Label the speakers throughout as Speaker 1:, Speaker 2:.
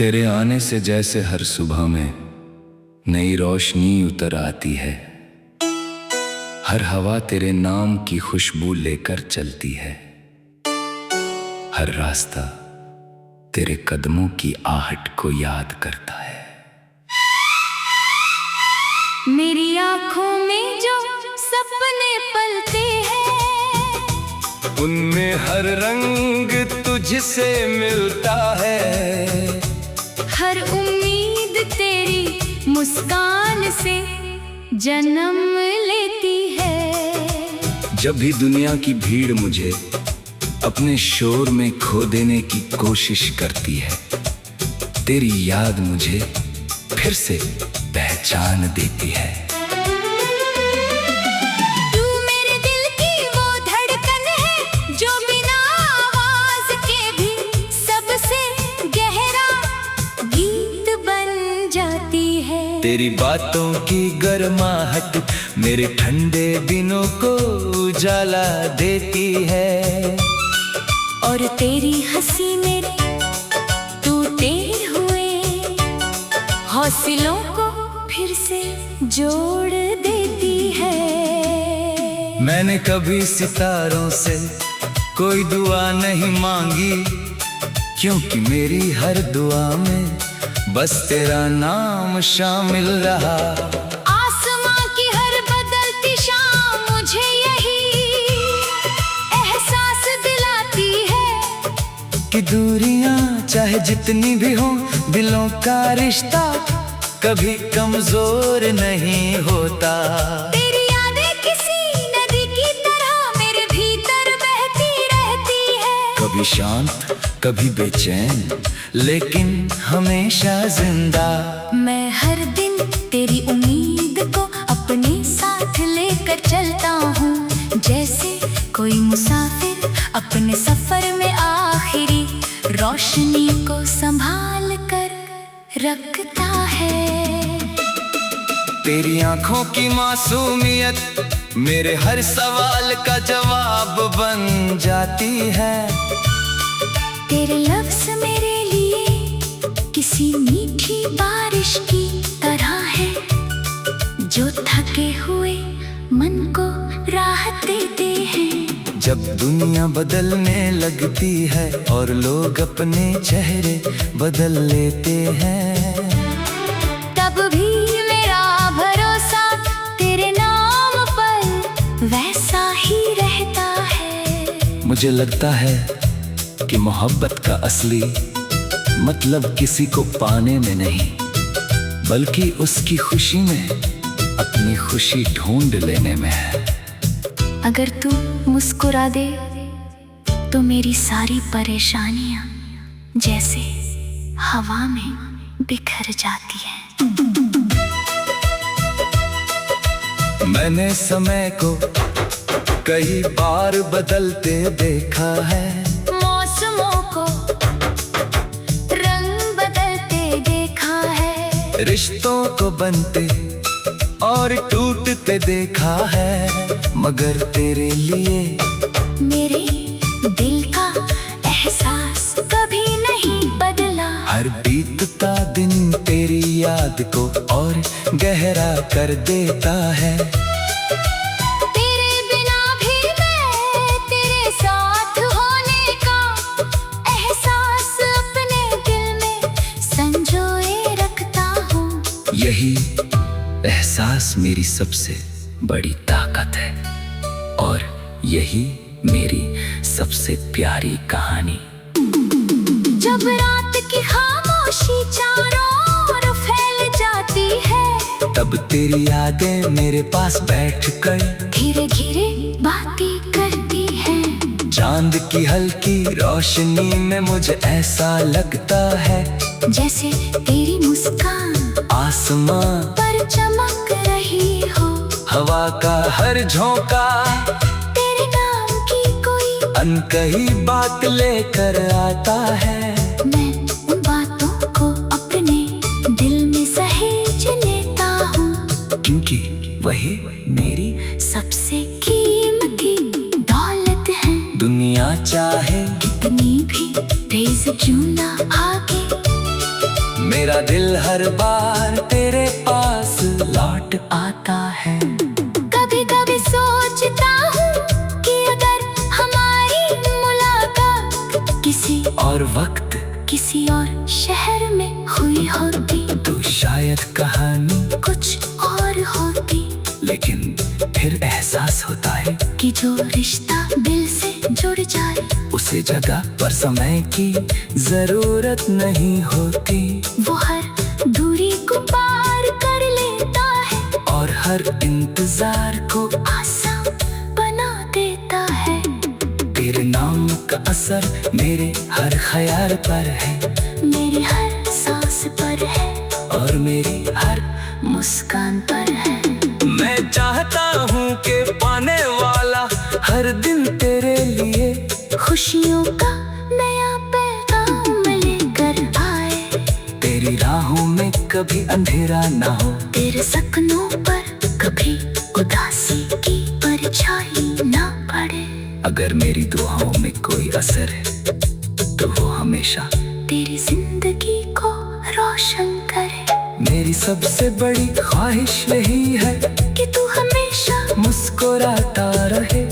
Speaker 1: तेरे आने से जैसे हर सुबह में नई रोशनी उतर आती है, हर हवा तेरे नाम की खुशबू लेकर चलती है, हर रास्ता तेरे कदमों की आहट को याद करता है।
Speaker 2: मेरी आंखों में जो सपने पलते हैं,
Speaker 1: उनमें हर रंग तुझसे मिलता है,
Speaker 2: हर उम्मीद तेरी मुस्कान से जन्म लेती है।
Speaker 1: जब भी दुनिया की भीड़ मुझे अपने शोर में खो देने की कोशिश करती है, तेरी याद मुझे फिर से पहचान देती है।
Speaker 2: तू मेरे दिल की वो धड़कन है जो बिना आवाज के भी सबसे गहरा गीत बन जाती है।
Speaker 1: तेरी बातों की गर्माहट मेरे ठंडे दिनों को उजाला देती है,
Speaker 2: और तेरी हंसी मेरे टूटे हुए हौसलों को फिर से जोड़ देती है।
Speaker 1: मैंने कभी सितारों से कोई दुआ नहीं मांगी, क्योंकि मेरी हर दुआ में बस तेरा नाम शामिल रहा।
Speaker 2: आसमां की हर बदलती शाम मुझे यही एहसास दिलाती है
Speaker 1: कि दूरियां चाहे जितनी भी हो, दिलों का रिश्ता कभी कमजोर नहीं होता।
Speaker 2: तेरी यादें किसी नदी की तरह मेरे भीतर बहती रहती है,
Speaker 1: कभी शांत कभी बेचैन लेकिन हमेशा जिंदा।
Speaker 2: मैं हर दिन तेरी उम्मीद को अपने साथ लेकर चलता हूँ, जैसे कोई मुसाफिर अपने सफर में आखिरी रोशनी को संभाल कर रखता है।
Speaker 1: तेरी आंखों की मासूमियत मेरे हर सवाल का जवाब बन जाती है।
Speaker 2: तेरे लफ्ज़ मेरे लिए किसी मीठी बारिश की तरह है, जो थके हुए मन को राहत देते हैं।
Speaker 1: जब दुनिया बदलने लगती है और लोग अपने चेहरे बदल लेते हैं,
Speaker 2: तब भी मेरा भरोसा तेरे नाम पर वैसा ही रहता है।
Speaker 1: मुझे लगता है कि मोहब्बत का असली मतलब किसी को पाने में नहीं, बल्कि उसकी खुशी में अपनी खुशी ढूंढ लेने में है।
Speaker 2: अगर तू मुस्कुरा दे तो मेरी सारी परेशानियां जैसे हवा में बिखर जाती हैं।
Speaker 1: मैंने समय को कई बार बदलते देखा है,
Speaker 2: मौसमों को रंग बदलते देखा है,
Speaker 1: रिश्तों को बनते और टूटते देखा है, मगर तेरे लिए
Speaker 2: मेरे दिल का एहसास कभी नहीं बदला।
Speaker 1: हर बीतता दिन तेरी याद को और गहरा कर देता है।
Speaker 2: तेरे बिना भी मैं तेरे साथ होने का एहसास अपने दिल में संजोए रखता हूँ।
Speaker 1: यही एहसास मेरी सबसे बड़ी ताकत है, और यही मेरी सबसे प्यारी कहानी।
Speaker 2: जब रात की खामोशी चारों ओर फैल जाती है,
Speaker 1: तब तेरी यादें मेरे पास बैठकर
Speaker 2: धीरे धीरे बातें करती हैं।
Speaker 1: चांद की हल्की रोशनी में मुझे ऐसा लगता है
Speaker 2: जैसे तेरी मुस्कान
Speaker 1: आसमां
Speaker 2: पर चमक रही हो,
Speaker 1: हवा का हर झोंका
Speaker 2: तेरे नाम की कोई
Speaker 1: अनकही बात लेकर आता है।
Speaker 2: मैं उन बातों को अपने दिल में सहेज लेता हूँ,
Speaker 1: क्योंकि वही मेरी
Speaker 2: सबसे कीमती दौलत है।
Speaker 1: दुनिया चाहे
Speaker 2: कितनी भी तेज क्यों ना आगे,
Speaker 1: मेरा दिल हर बार तेरे पास लौट आता है।
Speaker 2: कभी कभी सोचता हूँ कि अगर हमारी मुलाकात किसी
Speaker 1: और वक्त
Speaker 2: किसी और शहर में हुई होती
Speaker 1: तो शायद कहानी
Speaker 2: कुछ और होती।
Speaker 1: लेकिन फिर एहसास होता है
Speaker 2: कि जो रिश्ता दिल से जुड़ जाए
Speaker 1: उसे जगह पर समय की जरूरत नहीं होती।
Speaker 2: वो हर दूरी को पार कर लेता है
Speaker 1: और हर इंतजार को
Speaker 2: आसान बना देता है।
Speaker 1: तेरे नाम का असर मेरे हर ख्याल पर है,
Speaker 2: मेरी हर सांस पर है
Speaker 1: और मेरी हर
Speaker 2: मुस्कान पर है।
Speaker 1: मैं चाहता हूँ कि पाने वाला हर दिन तेरे लिए
Speaker 2: खुशियों का नया पैगाम लेकर आए।
Speaker 1: तेरी राहों में कभी अंधेरा ना हो,
Speaker 2: तेरे सपनों पर कभी उदासी की परछाई ना पड़े।
Speaker 1: अगर मेरी दुआओं में कोई असर है तो वो हमेशा
Speaker 2: तेरी जिंदगी को रोशन करे।
Speaker 1: मेरी सबसे बड़ी ख्वाहिश यही है
Speaker 2: कि तू हमेशा
Speaker 1: मुस्कुराता रहे,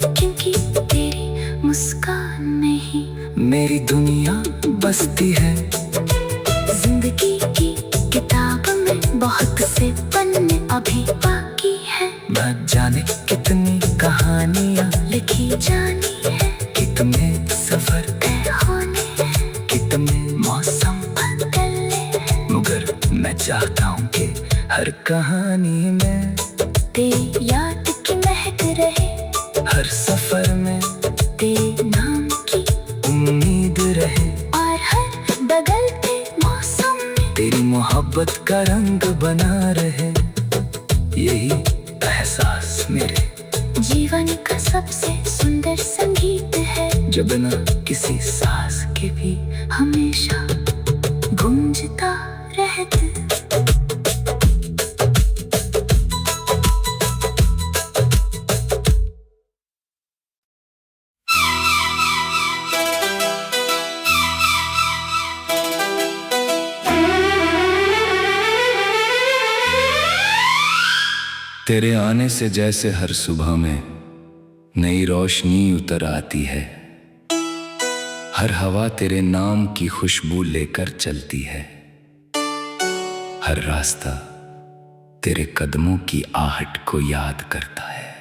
Speaker 2: क्योंकि तेरी मुस्कान में ही
Speaker 1: मेरी दुनिया बसती है।
Speaker 2: जिंदगी की किताब में बहुत से पन्ने अभी बाकी हैं।
Speaker 1: न जाने कितनी कहानियाँ
Speaker 2: लिखी जानी है,
Speaker 1: कितने सफर
Speaker 2: तय होने हैं,
Speaker 1: कितने मौसम
Speaker 2: बदलने हैं।
Speaker 1: मगर मैं चाहता हूँ कि हर कहानी में
Speaker 2: तेरी याद की महक रहे,
Speaker 1: हर सफर में
Speaker 2: तेरे नाम की
Speaker 1: उम्मीद रहे,
Speaker 2: और हर बदलते मौसम में
Speaker 1: तेरी मोहब्बत का रंग बना रहे। यही एहसास मेरे
Speaker 2: जीवन का सबसे सुंदर संगीत है,
Speaker 1: जो बिना किसी सांस के भी
Speaker 2: हमेशा गूंजता रहता।
Speaker 1: तेरे आने से जैसे हर सुबह में नई रोशनी उतर आती है, हर हवा तेरे नाम की खुशबू लेकर चलती है, हर रास्ता तेरे कदमों की आहट को याद करता है।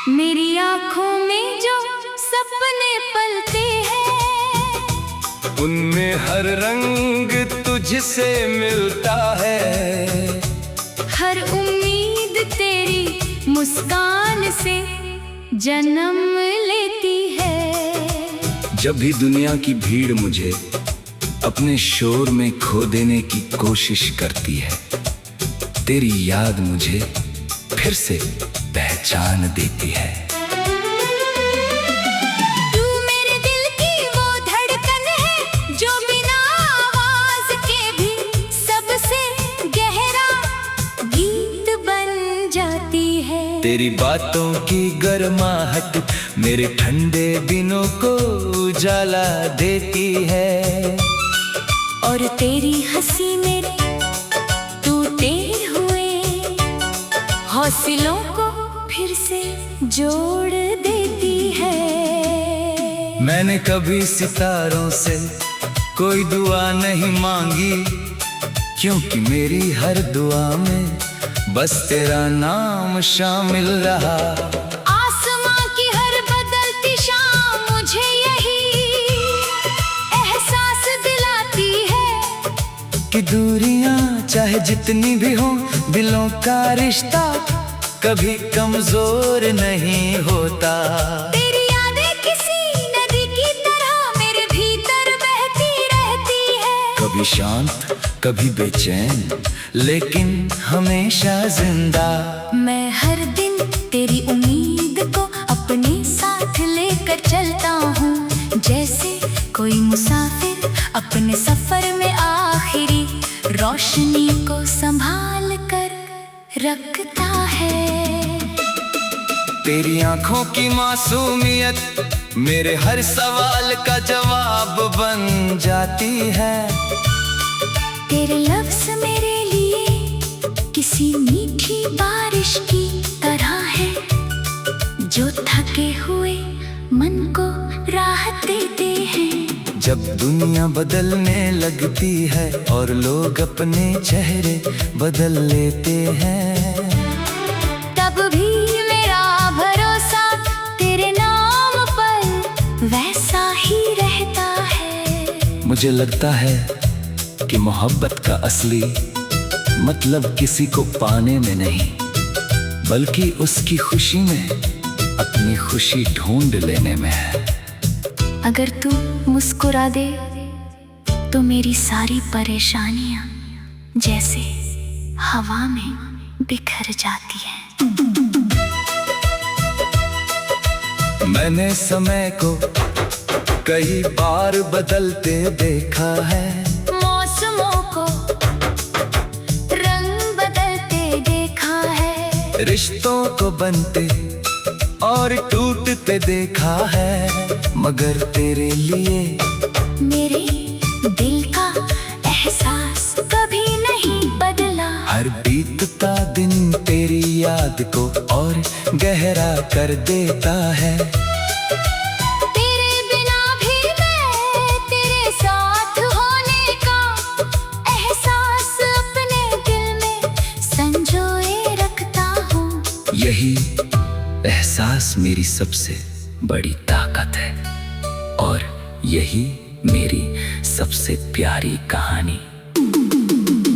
Speaker 2: मेरी आँखों में जो सपने पलते हैं,
Speaker 1: उनमें हर रंग तुझसे मिलता है,
Speaker 2: हर उम्मीद तेरी मुस्कान से जन्म लेती है।
Speaker 1: जब भी दुनिया की भीड़ मुझे अपने शोर में खो देने की कोशिश करती है, तेरी याद मुझे फिर से पहचान देती है।
Speaker 2: तू मेरे दिल की वो धड़कन है जो बिना आवाज के भी सबसे गहरा गीत बन जाती है।
Speaker 1: तेरी बातों की गर्माहट मेरे ठंडे दिनों को उजाला देती है,
Speaker 2: और तेरी हंसी मेरे टूटे हुए हौसलों को फिर से जोड़ देती है।
Speaker 1: मैंने कभी सितारों से कोई दुआ नहीं मांगी, क्योंकि मेरी हर दुआ में बस तेरा नाम शामिल रहा।
Speaker 2: आसमां की हर बदलती शाम मुझे यही एहसास दिलाती है
Speaker 1: कि दूरियां चाहे जितनी भी हो, दिलों का रिश्ता कभी कमजोर नहीं होता।
Speaker 2: तेरी यादें किसी नदी की तरह मेरे भीतर बहती रहती है,
Speaker 1: कभी शांत कभी बेचैन लेकिन हमेशा जिंदा।
Speaker 2: मैं हर दिन तेरी उम्मीद को अपने साथ लेकर चलता हूँ, जैसे कोई मुसाफिर अपने सफर में आखिरी रोशनी को संभाल कर रखता है।
Speaker 1: तेरी आंखों की मासूमियत मेरे हर सवाल का जवाब बन जाती है।
Speaker 2: तेरे लफ्ज़ मेरे लिए किसी मीठी बारिश की तरह है, जो थके हुए मन को राहत देते हैं।
Speaker 1: जब दुनिया बदलने लगती है और लोग अपने चेहरे बदल लेते हैं,
Speaker 2: तब भी मेरा भरोसा तेरे नाम पर वैसा ही रहता है।
Speaker 1: मुझे लगता है कि मोहब्बत का असली मतलब किसी को पाने में नहीं, बल्कि उसकी खुशी में अपनी खुशी ढूंढ लेने में है।
Speaker 2: अगर तू मुस्कुरा दे तो मेरी सारी परेशानियां जैसे हवा में बिखर जाती हैं।
Speaker 1: मैंने समय को कई बार बदलते देखा है,
Speaker 2: मौसमों को रंग बदलते देखा है,
Speaker 1: रिश्तों को बनते और टूटते देखा है, मगर तेरे लिए
Speaker 2: मेरे दिल का एहसास कभी नहीं बदला।
Speaker 1: हर बीतता दिन तेरी याद को और गहरा कर देता है।
Speaker 2: तेरे बिना भी मैं तेरे साथ होने का एहसास अपने दिल में संजोए रखता हूँ।
Speaker 1: यही एहसास मेरी सबसे बड़ी ताकत है और यही मेरी सबसे प्यारी कहानी।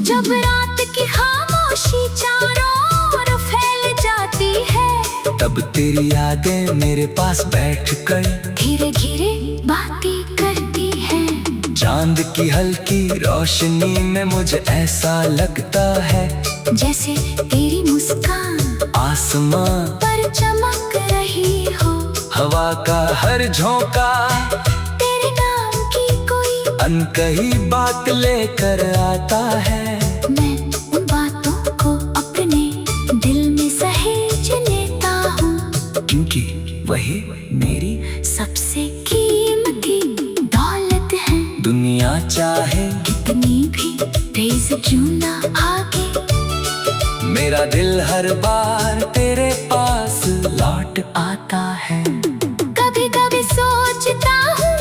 Speaker 2: जब रात की खामोशी चारों ओर फैल जाती है,
Speaker 1: तब तेरी यादें मेरे पास बैठकर
Speaker 2: धीरे धीरे बातें करती हैं।
Speaker 1: चांद की हल्की रोशनी में मुझे ऐसा लगता है
Speaker 2: जैसे तेरी मुस्कान
Speaker 1: आसमां
Speaker 2: पर चमक रही हो।
Speaker 1: हवा का हर झोंका
Speaker 2: तेरे नाम की कोई
Speaker 1: अनकही बात लेकर आता है।
Speaker 2: मैं उन बातों को अपने दिल में सहेज लेता हूँ,
Speaker 1: क्योंकि वही मेरी
Speaker 2: सबसे कीमती दौलत है।
Speaker 1: दुनिया चाहे
Speaker 2: कितनी भी तेज क्यों ना आगे,
Speaker 1: मेरा दिल हर बार तेरे पास लौट आता है।
Speaker 2: कभी कभी सोचता हूँ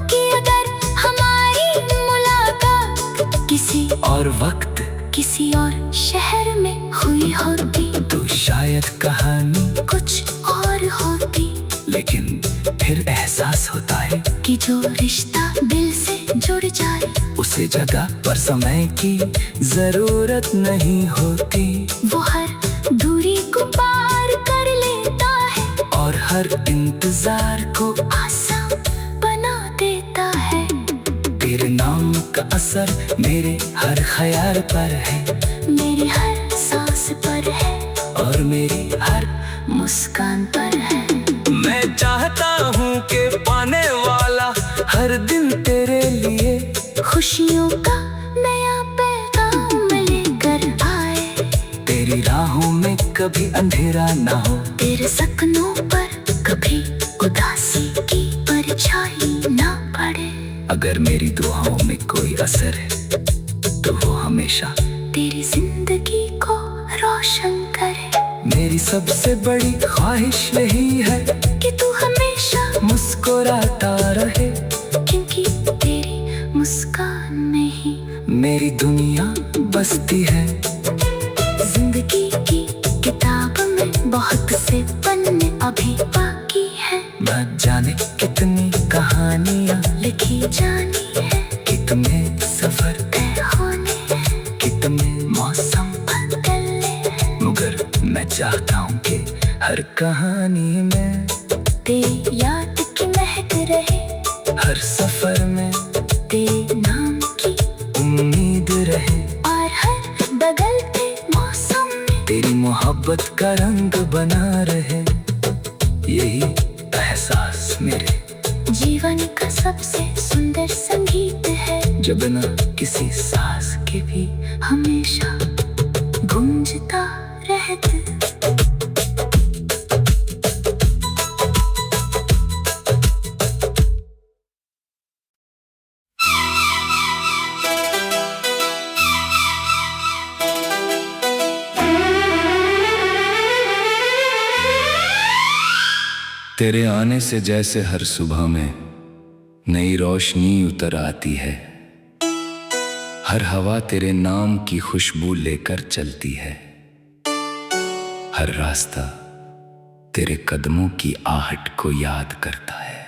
Speaker 2: कि अगर हमारी मुलाकात किसी
Speaker 1: और वक्त
Speaker 2: किसी और शहर में हुई होती
Speaker 1: तो शायद कहानी
Speaker 2: कुछ और होती।
Speaker 1: लेकिन फिर एहसास होता है
Speaker 2: कि जो रिश्ता दिल से जुड़ जाए
Speaker 1: उसे जगह पर समय की जरूरत नहीं होती।
Speaker 2: वो हर दूरी को पार कर लेता है
Speaker 1: और हर इंतजार को
Speaker 2: आसान बना देता है।
Speaker 1: तेरे नाम का असर मेरे हर ख्याल पर है,
Speaker 2: मेरी हर सांस पर है
Speaker 1: और मेरी हर
Speaker 2: मुस्कान पर है।
Speaker 1: मैं चाहता हूँ कि पाने वाला हर दिन तेरे लिए
Speaker 2: खुशियों का नया पैगाम लेकर आए।
Speaker 1: तेरी राहों में कभी अंधेरा ना हो,
Speaker 2: तेरे सपनों पर कभी उदासी की परछाई ना पड़े।
Speaker 1: अगर मेरी दुआओं में कोई असर है तो वो हमेशा
Speaker 2: तेरी जिंदगी को रोशन करे।
Speaker 1: मेरी सबसे बड़ी ख्वाहिश यही है
Speaker 2: कि तू हमेशा
Speaker 1: मुस्कुराता रहे,
Speaker 2: क्योंकि तेरी मुस्कान में ही
Speaker 1: मेरी दुनिया बसती है।
Speaker 2: जिंदगी की किताब में बहुत से पन्ने अभी बाकी हैं,
Speaker 1: न जाने कितनी कहानियाँ
Speaker 2: लिखी जानी है,
Speaker 1: कितने सफर
Speaker 2: तय होने हैं,
Speaker 1: कितने मौसम
Speaker 2: बदलने हैं।
Speaker 1: मगर मैं चाहता हूँ कि हर कहानी में
Speaker 2: तेरी याद की महक रहे,
Speaker 1: हर सफर में
Speaker 2: तेरे नाम की
Speaker 1: उम्मीद रहे,
Speaker 2: और हर बदलते मौसम में
Speaker 1: तेरी मोहब्बत का रंग बना रहे। यही एहसास मेरे
Speaker 2: जीवन का सबसे सुंदर संगीत है,
Speaker 1: जो बिना किसी सांस के भी
Speaker 2: हमेशा गूंजता रहता।
Speaker 1: तेरे आने से जैसे हर सुबह में नई रोशनी उतर आती है, हर हवा तेरे नाम की खुशबू लेकर चलती है, हर रास्ता तेरे कदमों की आहट को याद करता है।